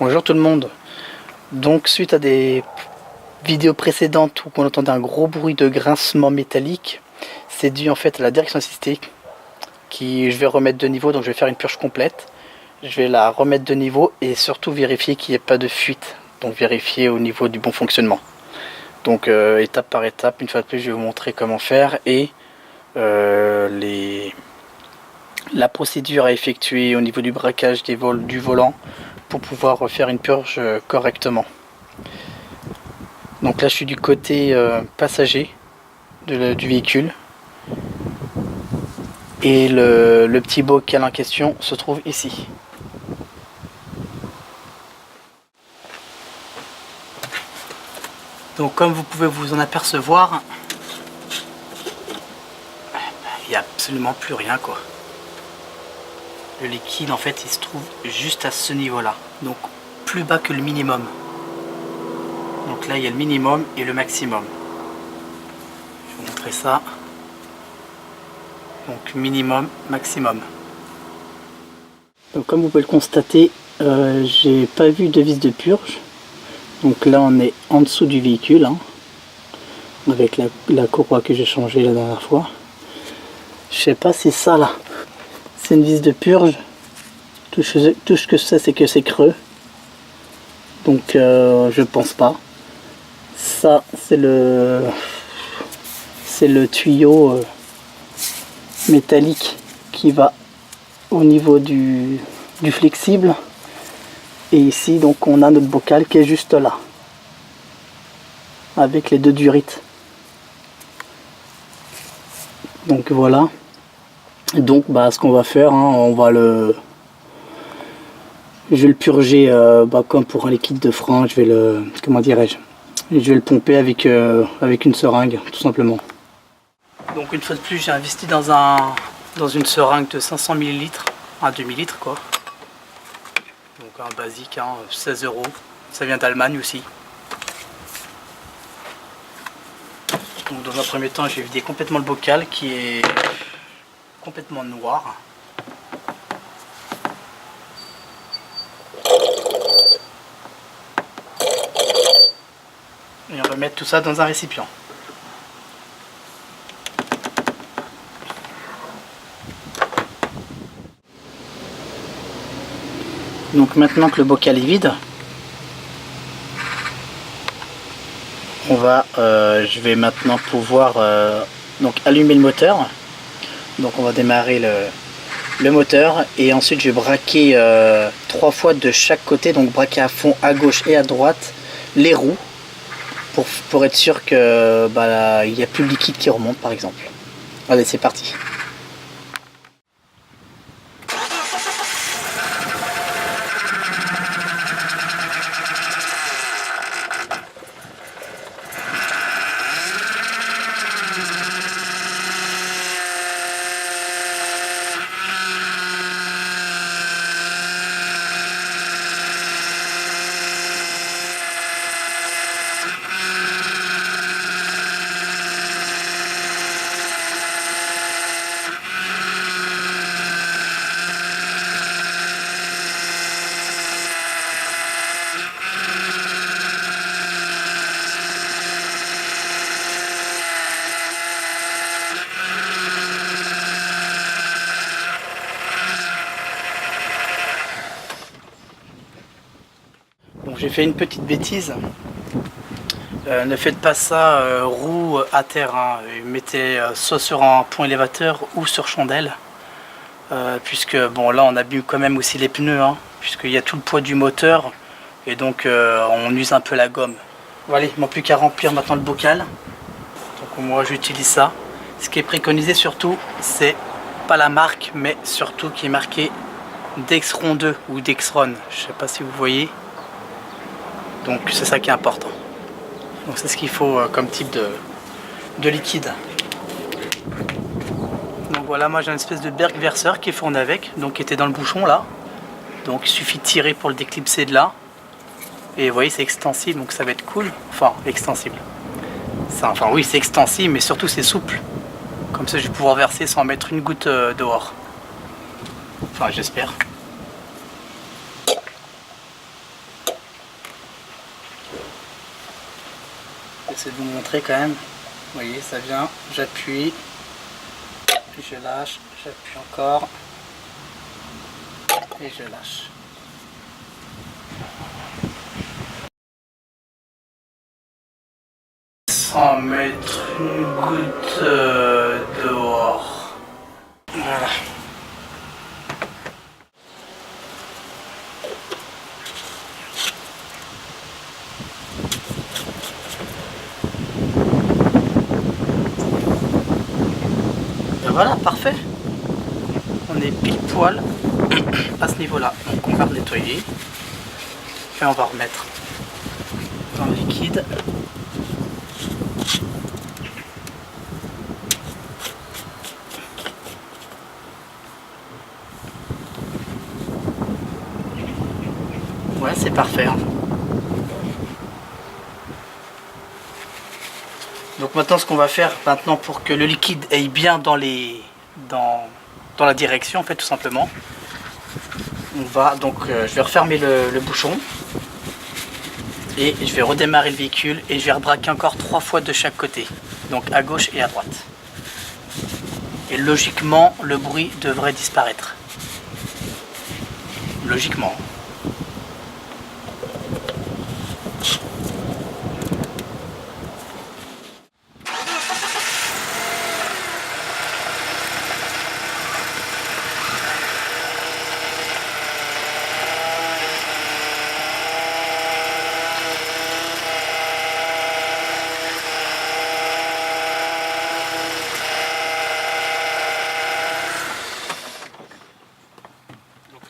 Bonjour tout le monde. Donc suite à des vidéos précédentes où on entendait un gros bruit de grincement métallique, c'est dû en fait à la direction assistée qui je vais remettre de niveau, donc je vais faire une purge complète. Je vais la remettre de niveau et surtout vérifier qu'il n'y ait pas de fuite, donc vérifier au niveau du bon fonctionnement. Donc étape par étape, une fois de plus je vais vous montrer comment faire et la procédure à effectuer au niveau du braquage du volant pour pouvoir faire une purge correctement. Donc là je suis du côté passager du véhicule et le petit bocal en question se trouve ici. Donc comme vous pouvez vous en apercevoir, il n'y a absolument plus rien quoi. Le liquide en fait il se trouve juste à ce niveau là, donc plus bas que le minimum. Donc là il y a le minimum et le maximum. Je vais vous montrer ça. Donc minimum, maximum. Donc comme vous pouvez le constater, j'ai pas vu de vis de purge. Donc là on est en dessous du véhicule, hein, avec la courroie que j'ai changée la dernière fois. Je sais pas si ça là, c'est une vis de purge. Tout ce que c'est que c'est creux. Donc je pense pas. Ça c'est le tuyau métallique qui va au niveau du flexible. Et ici donc on a notre bocal qui est juste là. Avec les deux durites. Donc voilà. Donc ce qu'on va faire, hein, je vais le purger comme pour un liquide de frein. Je vais le, comment dirais-je, je vais le pomper avec une seringue tout simplement. Donc une fois de plus j'ai investi dans une seringue de 500 ml, un demi-litre quoi. Donc un basique, 16 €. Ça vient d'Allemagne aussi. Donc dans un premier temps, je vais vider complètement le bocal qui est complètement noir. Et on va mettre tout ça dans un récipient. Donc maintenant que le bocal est vide, je vais maintenant pouvoir donc allumer le moteur. Donc on va démarrer le moteur et ensuite je vais braquer 3 fois de chaque côté, donc braquer à fond à gauche et à droite les roues pour être sûr que il n'y a plus de liquide qui remonte par exemple. Allez, c'est parti. Donc j'ai fait une petite bêtise. Ne faites pas ça roue à terre, hein. Mettez soit sur un pont élévateur ou sur chandelle. Puisque bon là on abîme quand même aussi les pneus, hein, puisqu'il y a tout le poids du moteur et donc on use un peu la gomme. Voilà, il ne manque plus qu'à remplir maintenant le bocal. Donc moi j'utilise ça. Ce qui est préconisé surtout, c'est pas la marque, mais surtout qui est marqué Dexron 2 ou Dexron. Je sais pas si vous voyez. Donc c'est ça qui est important. Donc c'est ce qu'il faut comme type de liquide. Donc voilà, moi j'ai une espèce de berg verseur qui est fourni avec, donc qui était dans le bouchon là. Donc il suffit de tirer pour le déclipser de là. Et vous voyez, c'est extensible, donc ça va être cool. Enfin, extensible. Enfin oui, c'est extensible, mais surtout c'est souple. Comme ça je vais pouvoir verser sans mettre une goutte dehors. Enfin j'espère. essayer de vous montrer quand même. Vous voyez, ça vient, j'appuie, je lâche, j'appuie encore et je lâche. Sans mettre une goutte dehors. Voilà. Et voilà, parfait. On est pile poil à ce niveau-là. Donc on va nettoyer et on va remettre dans le liquide. Ouais, c'est parfait. Hein. Donc maintenant, ce qu'on va faire maintenant pour que le liquide aille bien dans la direction, en fait, tout simplement. On va donc, je vais refermer le bouchon et je vais redémarrer le véhicule et je vais rebraquer encore 3 fois de chaque côté, donc à gauche et à droite. Et logiquement, le bruit devrait disparaître. Logiquement.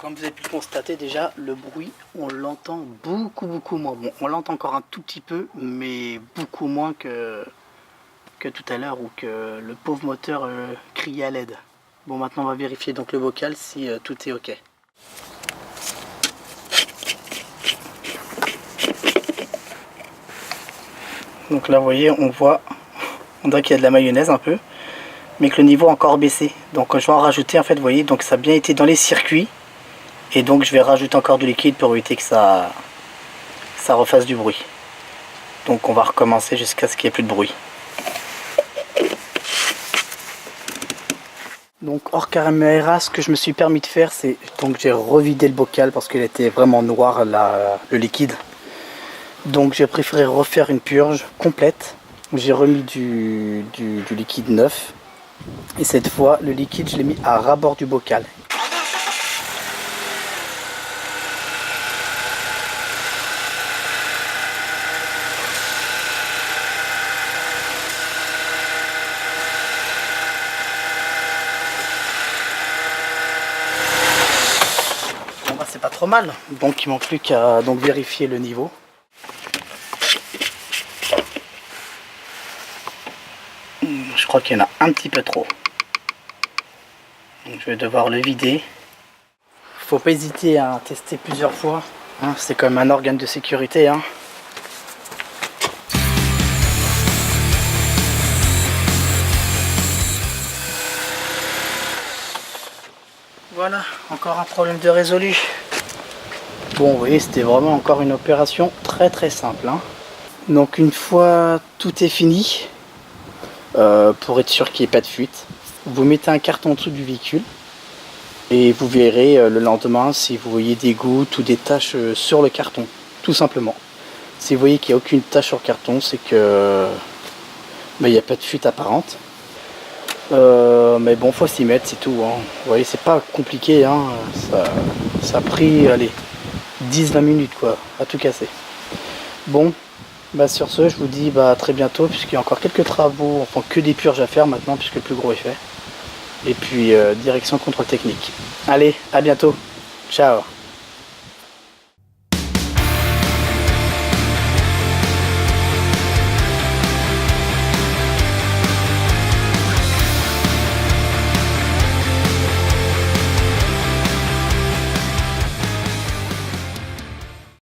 Comme vous avez pu le constater déjà, le bruit, on l'entend beaucoup moins. Bon, on l'entend encore un tout petit peu, mais beaucoup moins que tout à l'heure où que le pauvre moteur criait à l'aide. Bon, maintenant on va vérifier donc le bocal si tout est ok. Donc là vous voyez, on dirait qu'il y a de la mayonnaise un peu, mais que le niveau a encore baissé. Donc je vais en rajouter en fait, vous voyez, donc ça a bien été dans les circuits. Et donc je vais rajouter encore du liquide pour éviter que ça refasse du bruit. Donc on va recommencer jusqu'à ce qu'il n'y ait plus de bruit. Donc hors caméra, ce que je me suis permis de faire, c'est donc j'ai revidé le bocal parce qu'il était vraiment noir le liquide. Donc j'ai préféré refaire une purge complète. J'ai remis du liquide neuf. Et cette fois, le liquide, je l'ai mis à ras-bord du bocal. C'est pas trop mal, donc il manque plus qu'à vérifier le niveau. Je crois qu'il y en a un petit peu trop, donc je vais devoir le vider. Faut pas hésiter à tester plusieurs fois, hein, c'est quand même un organe de sécurité, hein. Voilà, encore un problème de résolu. Bon, vous voyez, c'était vraiment encore une opération très simple. Hein. Donc une fois tout est fini, pour être sûr qu'il n'y ait pas de fuite, vous mettez un carton en dessous du véhicule et vous verrez le lendemain si vous voyez des gouttes ou des taches sur le carton, tout simplement. Si vous voyez qu'il n'y a aucune tache sur le carton, c'est que il n'y a pas de fuite apparente. Mais bon, faut s'y mettre, c'est tout. Hein. Vous voyez, c'est pas compliqué. Hein. Ça a pris, allez, 10-20 minutes quoi, à tout casser. Bon, sur ce, je vous dis à très bientôt, puisqu'il y a encore quelques travaux, enfin que des purges à faire maintenant, puisque le plus gros est fait. Et puis, direction contrôle technique. Allez, à bientôt. Ciao.